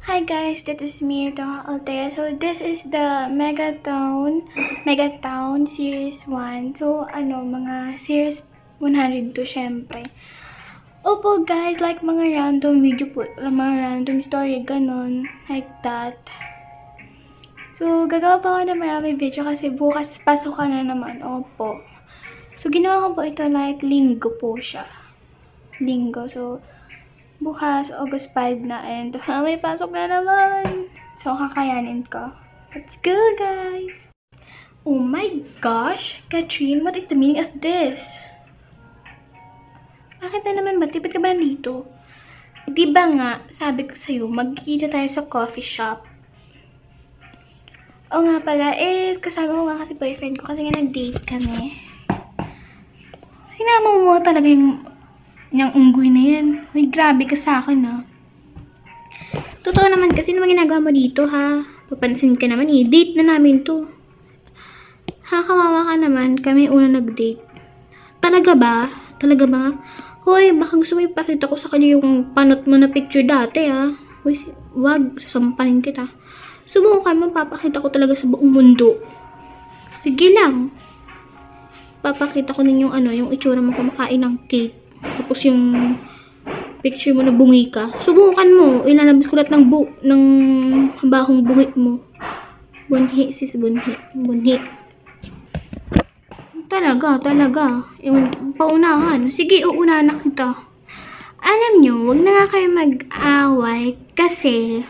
Hi guys, this is me, Doha Altea. So this is the Megatown Series 1. So mga Series 102 syempre. Opo guys, like mga random video po, mga random story, ganon, like that. So gagawa pa ako ng marami video kasi bukas pasukan na naman, opo. So ginawa ko po ito like linggo po siya. Linggo, so bukas, August 5 na, and may pasok na naman. So, kakayanin ko. Let's go, guys! Oh my gosh! Katrin, what is the meaning of this? Bakit na naman ba? Tipid ka ba nandito? Di ba nga, sabi ko sa'yo, magkikita tayo sa coffee shop. O nga pala, kasama ko nga kasi boyfriend ko kasi nga nag-date kami. Sinama mo talaga yung unggoy na yan. Uy, grabe ka sa akin, ha. Totoo naman kasi naman ginagawa mo dito, ha. Papansin ka naman, Date na namin to. Ha, kawawa ka naman. Kami una nag-date. Talaga ba? Talaga ba? Hoy, baka gusto mo ipakita ko sa kanya yung panot mo na picture dati, ha. Hoy, wag. Sasampanin kita. Subukan mo, papakita ko talaga sa buong mundo. Sige lang. Papakita ko din yung yung itsura mo kumakain ng cake. Tapos yung picture mo na bungi ka. Subukan mo. Ilalabas ko lahat ng bahong buhit mo. Bunhi, sis. Bunhi. Bunhi. Talaga. Yung paunahan. Sige, uunahan na kita. Alam nyo, wag na nga kayo mag-away kasi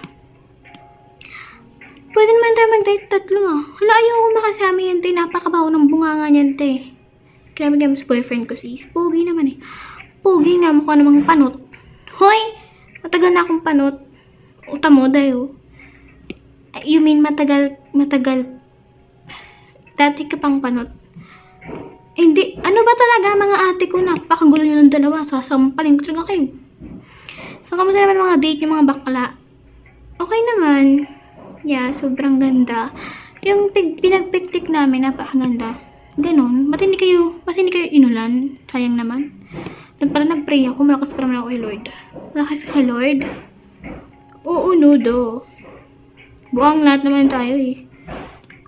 pwede naman tayo mag-date tatlo, ah. Hala, ayoko makasama yan, te. Napakabaho ng bunganga niyan, te. Grabe nga sa boyfriend ko, sis. Pogi naman, eh. Pogi nga, mukha namang panot. Hoy! Matagal na akong panot. Uta mo, dayo. You mean matagal. Dati ka pang panot. Hindi. Ano ba talaga, mga ate ko? Napakagulo nyo ng dalawa. Sasampalin ko talaga kayo. So, kamusta naman mga date yung mga bakla? Okay naman. Yeah, sobrang ganda. Yung pinagpiktik namin, napakaganda. Ganon. Ba't hindi kayo inulan? Sayang naman. Doon pala nag-pray ako. Malakas pa naman ako kay Lord. Malakas kay Lord? Oo, nudo. Buang lahat naman tayo, eh.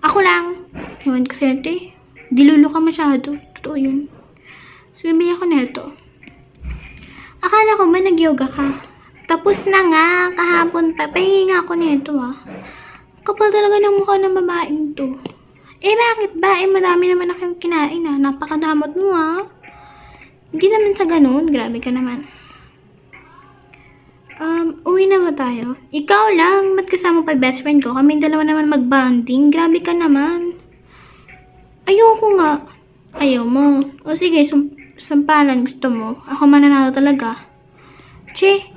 Ako lang. Ewan ko sa'yo, eh. Dilulo ka masyado. Totoo yun. So, bibili ako neto. Akala ko ba nag-yoga ka? Tapos na nga. Kahapon pa. Pahingi nga ako neto, ah. Kapal talaga ng mukha ng babaeng to. Bakit ba? Madami naman akong kinain, ah. Napakadamot mo, ah. Hindi naman sa ganun. Grabe ka naman. Uwi na ba tayo? Ikaw lang. Ba't kasama pa yung best friend ko? Kaming dalawa naman mag-bonding. Grabe ka naman. Ayoko nga. Ayaw mo. O sige, sampalan. Gusto mo. Ako mananalo talaga. Che.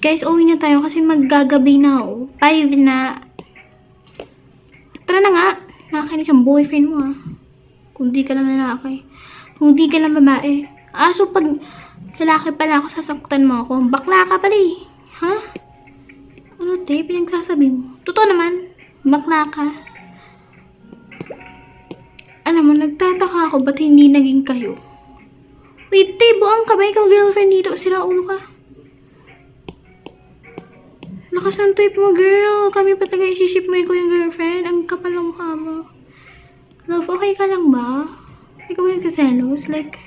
Guys, uwi na tayo kasi maggagabi na, oh. 5 na. Tara na nga. Nakakainis ang boyfriend mo, ah. Kung di ka lang lalaki. Kung di ka lang babae. So pag lalaki pala ako, sasaktan mo ako. Bakla ka pala, eh. Ha? Ano, te? Pinagsasabi mo. Totoo naman. Bakla ka. Alam mo, nagtataka ako ba't hindi naging kayo. Wait, te, buang ka ba? Ikaw girlfriend dito. Sira ulo ka. Lakas ng type mo, girl. Kami pa taga isiship mo ikaw yung girlfriend. Ang kapal ng mukha mo. Love, okay ka lang ba? Ikaw ba nagsaselos? Like,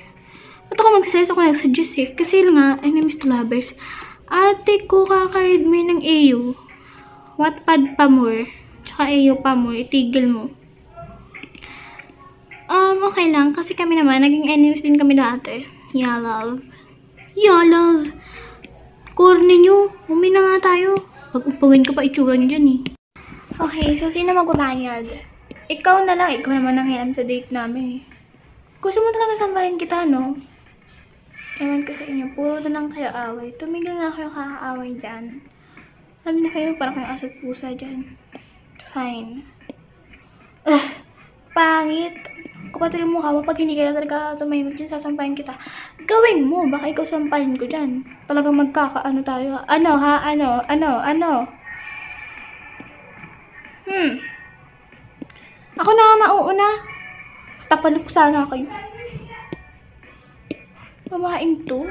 ba't ako magsaselos? Ako nagsuggest, eh. Kasi nga, enemies to lovers. Ate ko, kakaread mo ng AU. Wattpad pa more. Tsaka AU pa more. Itigil mo. Okay lang. Kasi kami naman, naging enemies din kami dati. Yeah, love. Yeah, love. Corny nyo. Umi na nga tayo. Pag-upagin ka pa itsura nyo dyan, eh. Okay, so sino magbabayad? Ikaw na lang. Ikaw naman ang hiram sa date namin, eh. Gusto mo talaga sampahin kita, no? Ewan ko sa inyo. Puro na lang kayo away. Tumigil na kayo kakaaway dyan. Lalo na kayo parang kayo aso't pusa dyan. Fine. Pangit. Kapatid mo mukha mo, pag hindi ka talaga tumahimik dyan, sasampahin kita. Gawin mo, baka ikaw sampahin ko dyan. Talagang magkakaano tayo. Ano, ha? Ano? Ako na nga mauuna. Tapalok sana kayo. Babaeng to.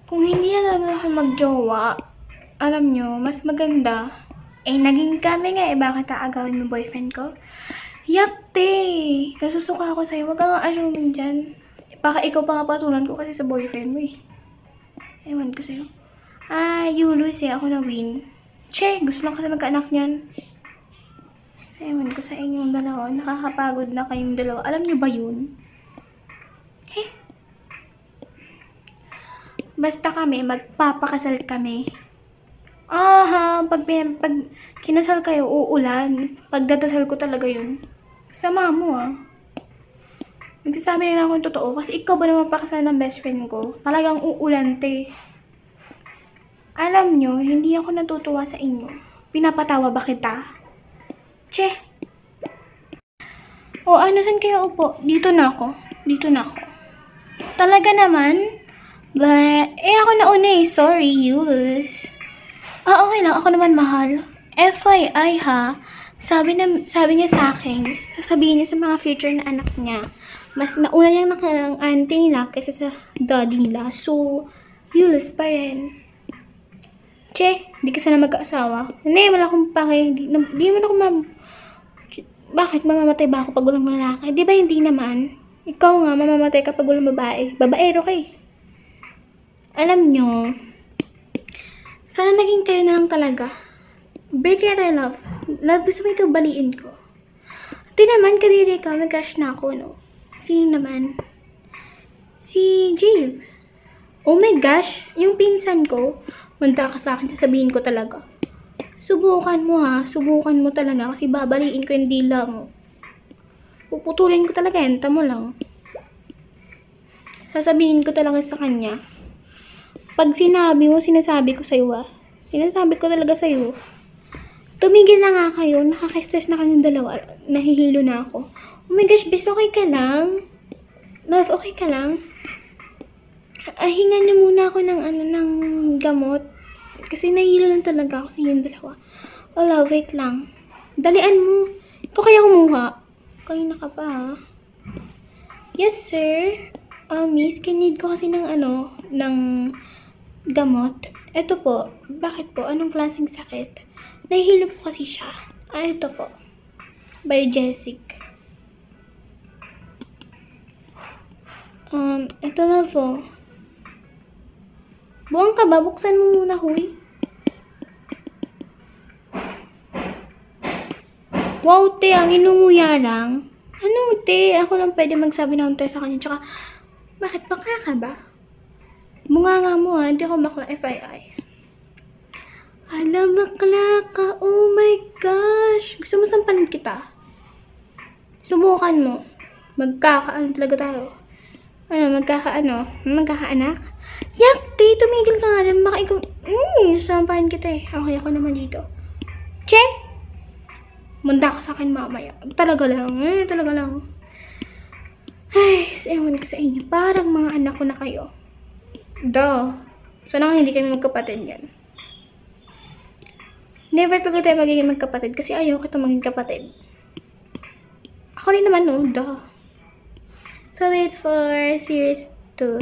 Kung hindi na talaga ako magjowa, Alam nyo, mas maganda. Naging kami nga bakit aagawin mo boyfriend ko? Yakte! Nasusuka ako sa'yo. Huwag ka nga assuming dyan. Baka ikaw pa nga patulan ko kasi sa boyfriend mo eh. Ewan ko sa'yo. You lose eh. Ako na win. Che! Gusto lang kasi magkaanak niyan. Ewan ko sa inyong dalawa. Nakakapagod na kayong dalawa. Alam nyo ba yun? Basta kami, magpapakasal kami. Pag kinasal kayo, uulan. Pagdadasal ko talaga yun. Sama mo Nagsasabi na ako yung totoo. Kasi ikaw ba naman pakasal ng best friend ko? Talagang uulan, te. Alam nyo, hindi ako natutuwa sa inyo. Pinapatawa ba kita? Che! Saan kayo upo? Dito na ako. Talaga naman? Ako na una eh. Sorry, Yus. Okay lang. Ako naman mahal. FYI ha, sabi niya sa akin, sasabihin niya sa mga future na anak niya, mas nauna niyang ng auntie nila kaysa sa daddy nila. So, Yus pa rin. Che, di ka sana mag-aasawa. Hindi, wala akong pake. Di naman ako Bakit mamamatay ba ako pag walang lalaki? Di ba hindi naman? Ikaw nga, mamamatay ka pag walang babae. Babaero ka eh. Alam nyo, sana naging kayo na lang talaga. Break it, I love. Love, gusto mo ito baliin ko. Di naman, kadiri ka, may crush na ako, no? Sino naman? Si Jave. Oh my gosh, yung pinsan ko, manda ka sa akin, sasabihin ko talaga. Subukan mo ha, subukan mo talaga kasi babaliin ko yung dila mo. Puputulin ko talaga yan, tamo lang. Sasabihin ko talaga sa kanya. Pag sinabi mo, sinasabi ko sa'yo Sinasabi ko talaga sa'yo. Tumigil na nga kayo, nakaka-stress na kayong dalawa, nahihilo na ako. Oh my gosh, bes, okay ka lang? Love, okay ka lang? Hingan niyo muna ako ng gamot. Kasi nahihilo lang talaga ako sa inyong dalawa. Love, wait lang. Dalian mo. Ito kaya kumuha. Kanina ka pa ha. Yes, sir. Miss, need ko kasi ng gamot. Ito po. Bakit po? Anong klaseng sakit? Nahihilo po kasi siya. Ito po. Biogesic. Ito na po. Buwang ka ba? Buksan mo muna, huy. Wow, te. Ang inunguya lang. Anong te? Ako lang pwede magsabi ng te sa kanya. Tsaka, bakit bakla ka ba? Bunga mo ha. Hindi ako bakla. FYI. Alam, bakla ka. Oh my gosh. Gusto mo sampanin kita? Subukan mo. Magkakaano talaga tayo. Magkakaanak? Yak, te, tumigil ka nga rin. Baka ikaw, sampahin kita eh. Okay, ako naman dito. Che! Manda ka sa akin mamaya. Talaga lang. Ay, ewan ko sa inyo. Parang mga anak ko na kayo. Sana hindi kami magkapatid yan. Never talaga tayo magiging magkapatid kasi ayaw kita maging kapatid. Ako rin naman, no? So, wait for series 2.